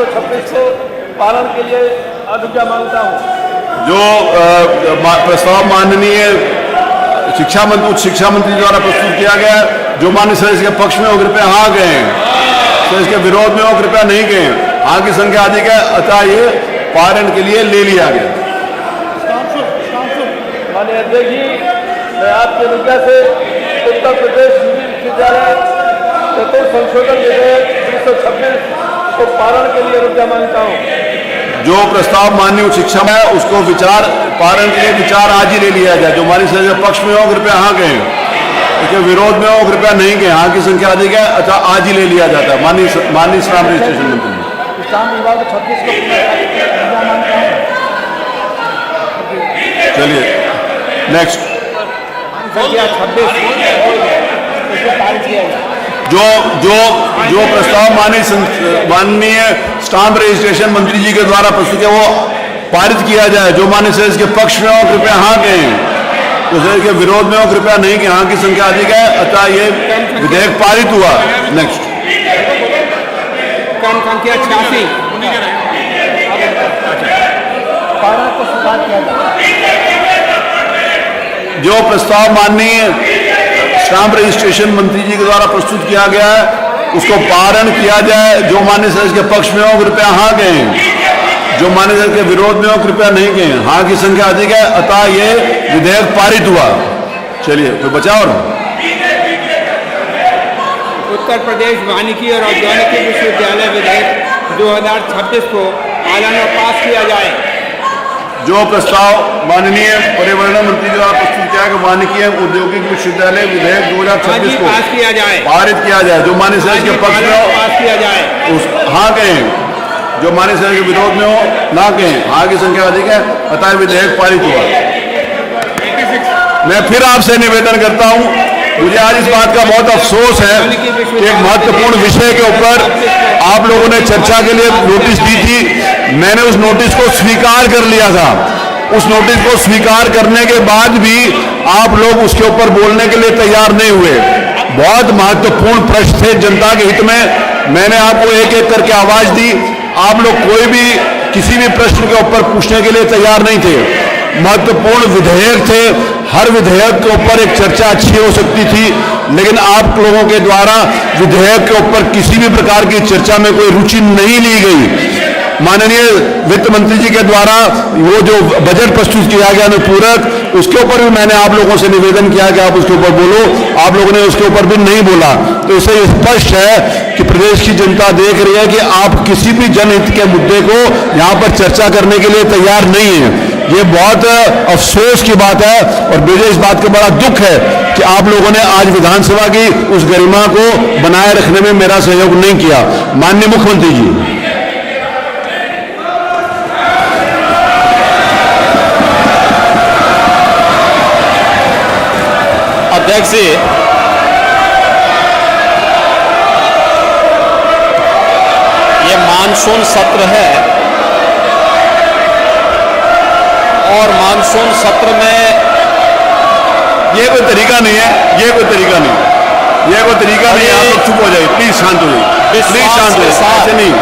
326 को पालन के लिए अनुज्ञा मांगता हूँ। जो प्रस्ताव माननीय उच्च शिक्षा मंत्री द्वारा प्रस्तुत किया गया, जो माननीय सदस्य के पक्ष में हो कृपया हाँ कहें, सदस्य के विरोध में हो कृपया नहीं कहें। हाँ की संख्या अधिक है, अतः ये पारण के लिए ले लिया गया। माननीय अध्यक्ष जी, मैं आपकी अनुज्ञा से उत्तर प्रदेश हिंदी विश्वविद्यालय चतुर्थ संशोधन विधेयक 326 को पारण के लिए अनुज्ञा मांगता हूँ। जो प्रस्ताव माननीय उच्च शिक्षा में है उसको पारण के लिए विचार आज ही ले लिया जाए। जो माननीय सदस्य पक्ष में हो कृपया हाँ कहें, उसके विरोध में हो कृपया नहीं कहें। हाँ की संख्या अधिक है, अच्छा आज ही ले लिया जाता है। माननीय श्राम रजिस्ट्रेशन मंत्री विभाग 26 को मांगता हूँ। चलिए नेक्स्ट। जो प्रस्ताव माननीय स्टाम्प रजिस्ट्रेशन मंत्री जी के द्वारा प्रस्तुत है वो पारित किया जाए। जो माननीय सदस्य के पक्ष में हो कृपया हाँ कहें, तो सदस्य के विरोध में हो कृपया नहीं कहें। हाँ की संख्या अधिक है, अतः ये विधेयक पारित हुआ। नेक्स्ट। संख्या 86 को स्वीकार किया जाए। जो प्रस्ताव माननीय स्टाम्प रजिस्ट्रेशन मंत्री जी के द्वारा प्रस्तुत किया गया है उसको पारण किया जाए। जो माननीय सदस्य के पक्ष में हो कृपया हाँ कहें, जो माननीय सदस्य के विरोध में हो कृपया नहीं कहें। हाँ की संख्या अधिक है, अतः ये विधेयक पारित हुआ। चलिए तो बचाओ। उत्तर प्रदेश वानिकी और औद्योगिक विश्वविद्यालय विधेयक 2026 को पालन और पास किया जाए। जो प्रस्ताव माननीय पर्यावरण मंत्री द्वारा प्रस्तुत किया गया वानिकी एवं औद्योगिक विश्वविद्यालय विधेयक 2026 को पास किया जाए, पारित किया जाए। जो माननीय सदस्य के पक्ष में हो पास किया जाए, उस हाँ कहें, जो माननीय सदस्य के विरोध में हो ना कहें। हाँ की संख्या अधिक है, अतः विधेयक पारित हुआ। मैं फिर आपसे निवेदन करता हूं, मुझे आज इस बात का बहुत अफसोस है कि एक महत्वपूर्ण विषय के ऊपर आप लोगों ने चर्चा के लिए नोटिस दी थी। मैंने उस नोटिस को स्वीकार कर लिया था। उस नोटिस को स्वीकार करने के बाद भी आप लोग उसके ऊपर बोलने के लिए तैयार नहीं हुए। बहुत महत्वपूर्ण प्रश्न थे जनता के हित में। मैंने आपको एक एक करके आवाज दी, आप लोग कोई भी किसी भी प्रश्न के ऊपर पूछने के लिए तैयार नहीं थे। महत्वपूर्ण विधेयक थे, हर विधेयक के ऊपर एक चर्चा अच्छी हो सकती थी, लेकिन आप लोगों के द्वारा विधेयक के ऊपर किसी भी प्रकार की चर्चा में कोई रुचि नहीं ली गई। माननीय वित्त मंत्री जी के द्वारा वो जो बजट प्रस्तुत किया गया अनुपूरक, उसके ऊपर भी मैंने आप लोगों से निवेदन किया कि आप उसके ऊपर बोलो, आप लोगों ने उसके ऊपर भी नहीं बोला। तो इससे स्पष्ट है कि प्रदेश की जनता देख रही है कि आप किसी भी जनहित के मुद्दे को यहाँ पर चर्चा करने के लिए तैयार नहीं है। ये बहुत अफसोस की बात है और मुझे इस बात का बड़ा दुख है कि आप लोगों ने आज विधानसभा की उस गरिमा को बनाए रखने में मेरा सहयोग नहीं किया। माननीय मुख्यमंत्री जी, अध्यक्ष जी, ये मानसून सत्र है और मानसून सत्र में ये कोई तरीका नहीं है, ये कोई तरीका नहीं है, ये कोई तरीका नहीं है। आप लोग चुप हो जाइए, प्लीज शांत हो जाइए, प्लीज शांत हो जाइए। ऐसे नहीं,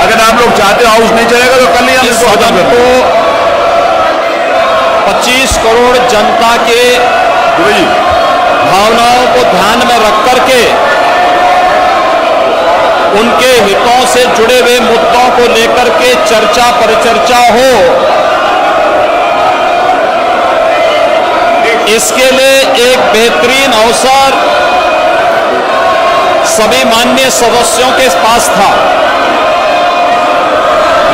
अगर आप लोग चाहते हाउस नहीं चलेगा तो कल ही हम इसको खत्म कर को 25 करोड़ जनता के भावनाओं को ध्यान में रख करके उनके हितों से जुड़े हुए मुद्दों को लेकर के चर्चा परिचर्चा हो, इसके लिए एक बेहतरीन अवसर सभी माननीय सदस्यों के पास था।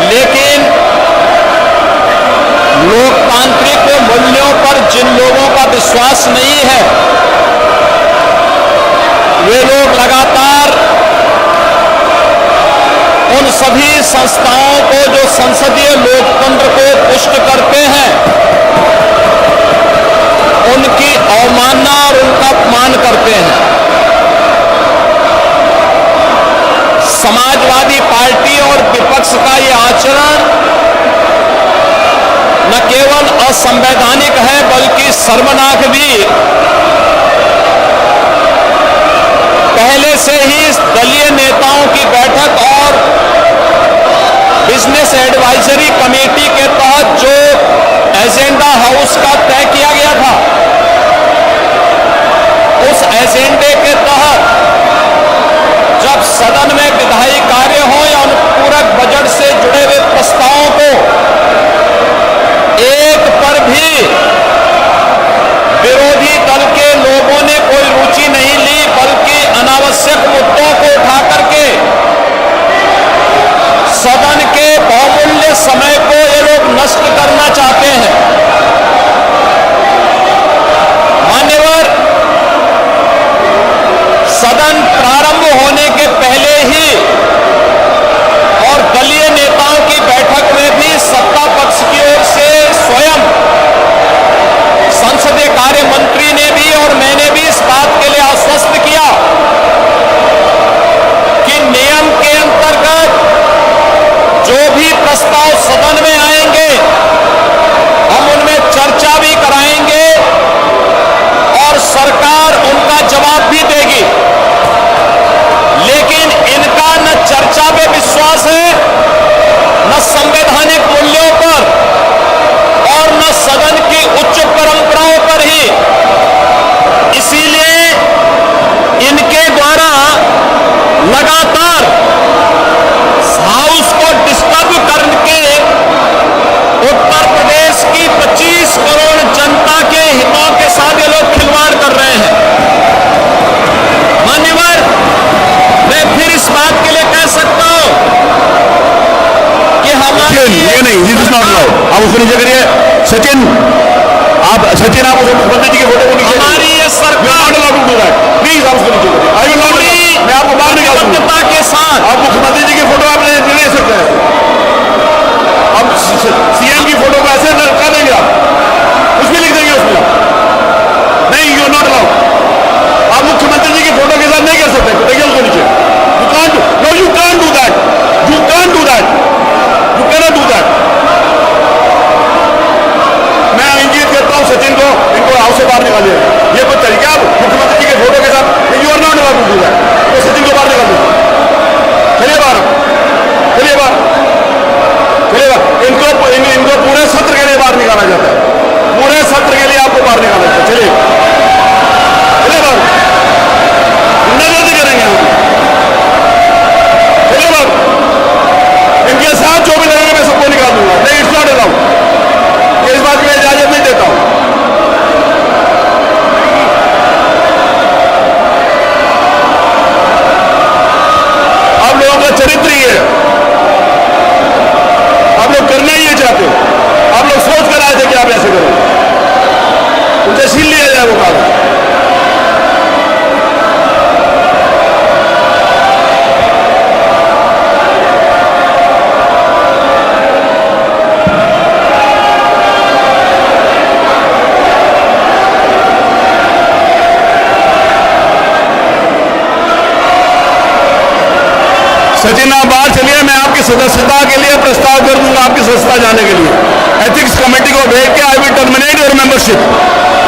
लेकिन लोकतांत्रिक मूल्यों पर जिन लोगों का विश्वास नहीं है, वे लोग लगातार उन सभी संस्थाओं को जो संसदीय लोकतंत्र को पुष्ट करते हैं, उनकी अवमानना और उनका अपमान करते हैं। समाजवादी पार्टी और विपक्ष का ये आचरण न केवल असंवैधानिक है बल्कि शर्मनाक भी। पहले से ही दलीय नेताओं की बैठक और बिजनेस एडवाइजरी कमेटी के तहत जो एजेंडा हाउस का तय किया गया था, उस एजेंडे के तहत जब सदन में विधायी कार्य हो या अनुपूरक बजट से जुड़े हुए प्रस्तावों को एक पर भी विरोधी दल के लोगों ने कोई रुचि नहीं ली, बल्कि अनावश्यक मुद्दों को उठा करके सदन के बहुमूल्य समय को ये लोग नष्ट करना चाहते हैं। मान्यवर, सदन प्रारंभ होने के पहले ही और दलीय नेताओं की बैठक में भी सत्ता पक्ष की ओर से स्वयं संसदीय कार्य मंत्री ने भी और मैंने भी इस बात के लिए आश्वस्त किया कि नियम के अंतर्गत जो भी प्रस्ताव सदन में आएंगे हम उनमें चर्चा भी कराएंगे और सरकार उनका जवाब भी देगी। लेकिन इनका न चर्चा पे विश्वास है, न संवैधानिक मूल्यों पर और न सदन की उच्च परंपराओं पर ही। इसीलिए इनके द्वारा लगातार हाउस को डिस्टर्ब करके उत्तर प्रदेश की 25 करोड़ जनता के हितों के साथ ये लोग खिलवाड़ कर रहे हैं। मान्यवर, मैं फिर इस बात के लिए कह सकता हूं कि हमारे ये नहीं, दिस इज नॉट अलाउड। आप उसको नीचे करिए। सचिन आप मुख्यमंत्री जी के फोटो को नीचे, हमारी ये सरकार प्लीज आप उसको नीचे करिए। आई विल नॉट, मैं आपको बाहर निकाल दूंगा के साथ आप मुख्यमंत्री जी की फोटो आप ले सकते हैं। अब सीएम की फोटो को ऐसे कर देंगे, आप कुछ भी लिख देंगे उसमें। नहीं, यू नॉट अलाउड। आप मुख्यमंत्री जी की फोटो के साथ नहीं कर सकते। देखिए उसको नीचे। You can't, no you can't do that, you can't do that, you cannot do that. मैं इंगित करता हूं सचिन को, इनको हाउस से बाहर निकालिए। ये कोई तरीका आप मुख्यमंत्री जी के फोटो के साथ, you are not allowed to do that. तो सचिन को बाहर निकाल दो। चलिए बाहर, चलिए बाहर, चलिए बाहर। इनको पूरे सत्र के लिए बाहर निकाला जाता है, पूरे सत्र के लिए आपको बाहर निकाला जाता है। चलिए चलिए बाहर, गुंडागर्दी करेंगे हम। चलिए बाहर, इनके साथ जो भी लगेगा मैं सबको निकाल दूंगा। नहीं, इट्स नॉट अलाउड। इस बात की मैं इजाजत नहीं देता हूं। आप लोगों का चरित्र ही है, आप लोग करना ही ये चाहते हो। आप लोग सोच कर आए थे कि आप ऐसे करोगे, उनसे छीन लिया जाए वो कागज। सचिन आप बाहर चलिए, मैं आपकी सदस्यता के लिए प्रस्ताव कर दूंगा, आपकी सदस्यता जाने के लिए। एथिक्स कमेटी को भेज के I will terminate your membership,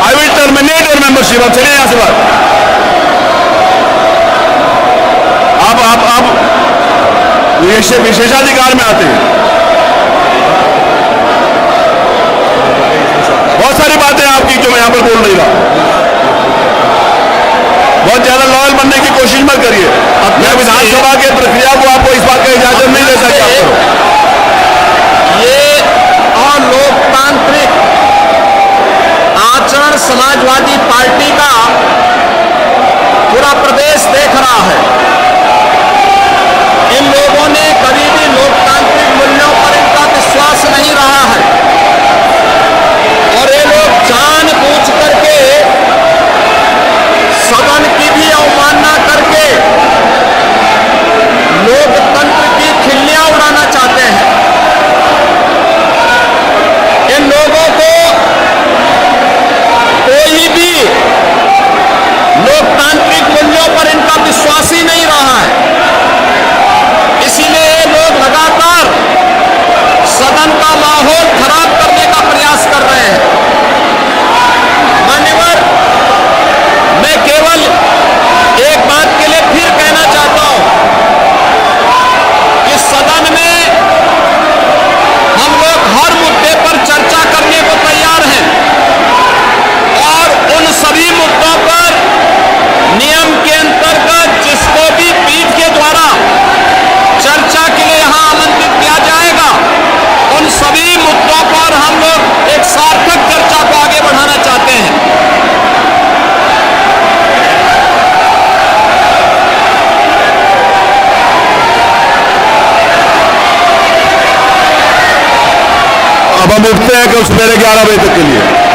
I will terminate your membership. आप चलिए यहां से बाहर। आप विशेषाधिकार में आते हैं। बहुत सारी बातें आपकी जो मैं यहां पर बोल नहीं रहा। बहुत ज्यादा लॉयल बनने की कोशिश मत करिए। मैं विधानसभा के प्रक्रिया को आपको इस बात का इजाजत नहीं दे सकता। ये अलोकतांत्रिक आचरण समाजवादी पार्टी का पूरा प्रदेश देख रहा है। इन लोगों ने कभी भी लोकतांत्रिक मूल्यों पर इनका विश्वास नहीं रहा है और ये लोग जानबूझ करके सदन की भी अवमानना करके लोकतंत्र की खिल्लियां अब हम उठते हैं कल सवेरे 11 बजे तक के लिए।